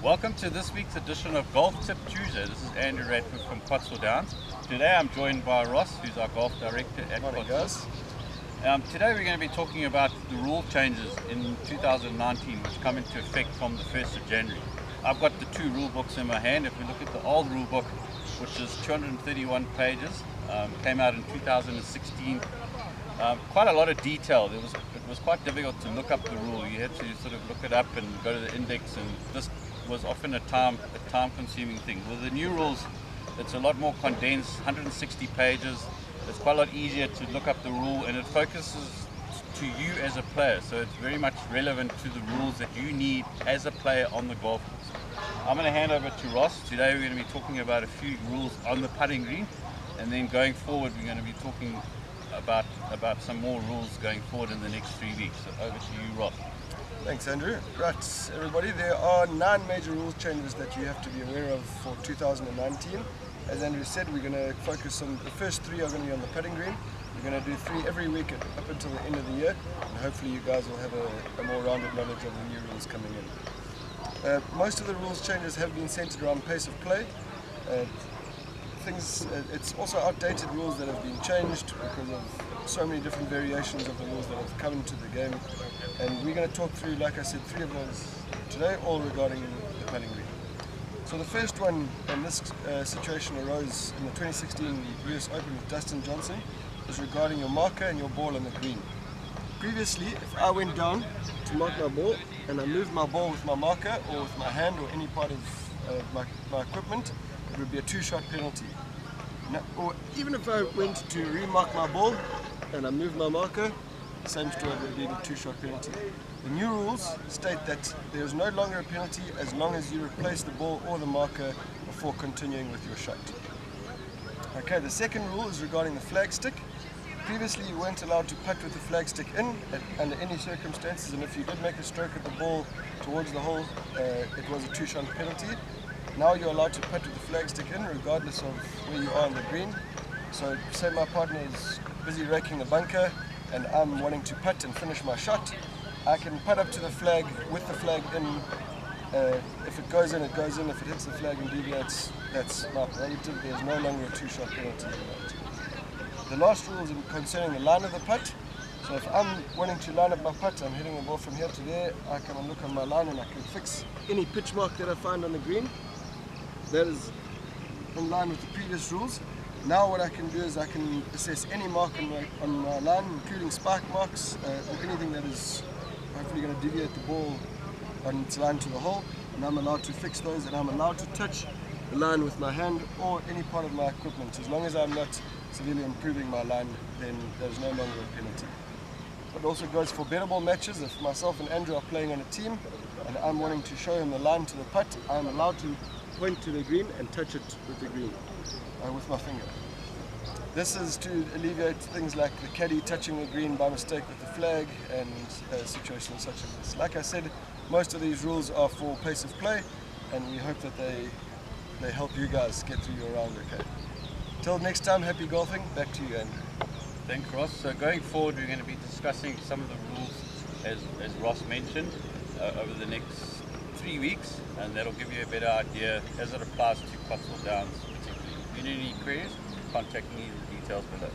Welcome to this week's edition of Golf Tip Tuesday. This is Andrew Radford from Cotswold Downs. Today I'm joined by Ross, who's our golf director at Cotswold. Today we're going to be talking about the rule changes in 2019 which come into effect from the 1st of January. I've got the two rule books in my hand. If we look at the old rule book, which is 231 pages, came out in 2016. Quite a lot of detail. It was quite difficult to look up the rule. You had to sort of look it up and go to the index, and this was often a time-consuming thing. With the new rules, it's a lot more condensed, 160 pages. It's quite a lot easier to look up the rule, and it focuses to you as a player. So it's very much relevant to the rules that you need as a player on the golf course. I'm going to hand over to Ross. Today we're going to be talking about a few rules on the putting green, and then going forward we're going to be talking about some more rules going forward in the next 3 weeks. So over to you, Ross. Thanks, Andrew. Right, everybody, there are 9 major rules changes that you have to be aware of for 2019. As Andrew said, we're going to focus on the first 3 are going to be on the putting green. We're going to do 3 every week up until the end of the year, and hopefully you guys will have a more rounded knowledge of the new rules coming in. Most of the rules changes have been centered around pace of play. It's also outdated rules that have been changed because of so many different variations of the rules that have come into the game, and we're going to talk through, like I said, 3 of those today, all regarding the putting green. So the first one, and this situation arose in the 2016 US Open with Dustin Johnson, is regarding your marker and your ball on the green. Previously, if I went down to mark my ball and I moved my ball with my marker or with my hand or any part of my equipment, it would be a 2-shot penalty. Now, or even if I went to remark my ball and I moved my marker, same story, would be a 2-shot penalty. The new rules state that there is no longer a penalty as long as you replace the ball or the marker before continuing with your shot. Okay, the second rule is regarding the flag stick. Previously you weren't allowed to putt with the flag stick in under any circumstances, and if you did make a stroke at the ball towards the hole, it was a 2-shot penalty. Now you're allowed to putt with the flag stick in regardless of where you are on the green. So say my partner is busy raking the bunker and I'm wanting to putt and finish my shot, I can putt up to the flag with the flag in. If it goes in, it goes in. If it hits the flag and deviates, that's my prerogative. There's no longer a 2-shot penalty in that. The last rule is concerning the line of the putt. So if I'm wanting to line up my putt, I'm hitting the ball from here to there, I come and look on my line and I can fix any pitch mark that I find on the green. That is in line with the previous rules. Now what I can do is I can assess any mark on my line, including spike marks or anything that is hopefully going to deviate the ball on its line to the hole, and I'm allowed to fix those, and I'm allowed to touch the line with my hand or any part of my equipment. As long as I'm not severely improving my line, then there's no longer a penalty. It also goes for better ball matches. If myself and Andrew are playing on a team and I'm wanting to show him the line to the putt, I'm allowed to point to the green and touch it with the green, with my finger. This is to alleviate things like the caddy touching the green by mistake with the flag and situations such as this. Like I said, most of these rules are for pace of play, and we hope that they help you guys get through your round okay. Till next time, happy golfing. Back to you, Andrew. Thanks, Ross. So going forward, we're going to be discussing some of the rules, as Ross mentioned, over the next 3 weeks, and that'll give you a better idea as it applies to Cotswold Downs particularly. If you need any queries, contact me, the details below.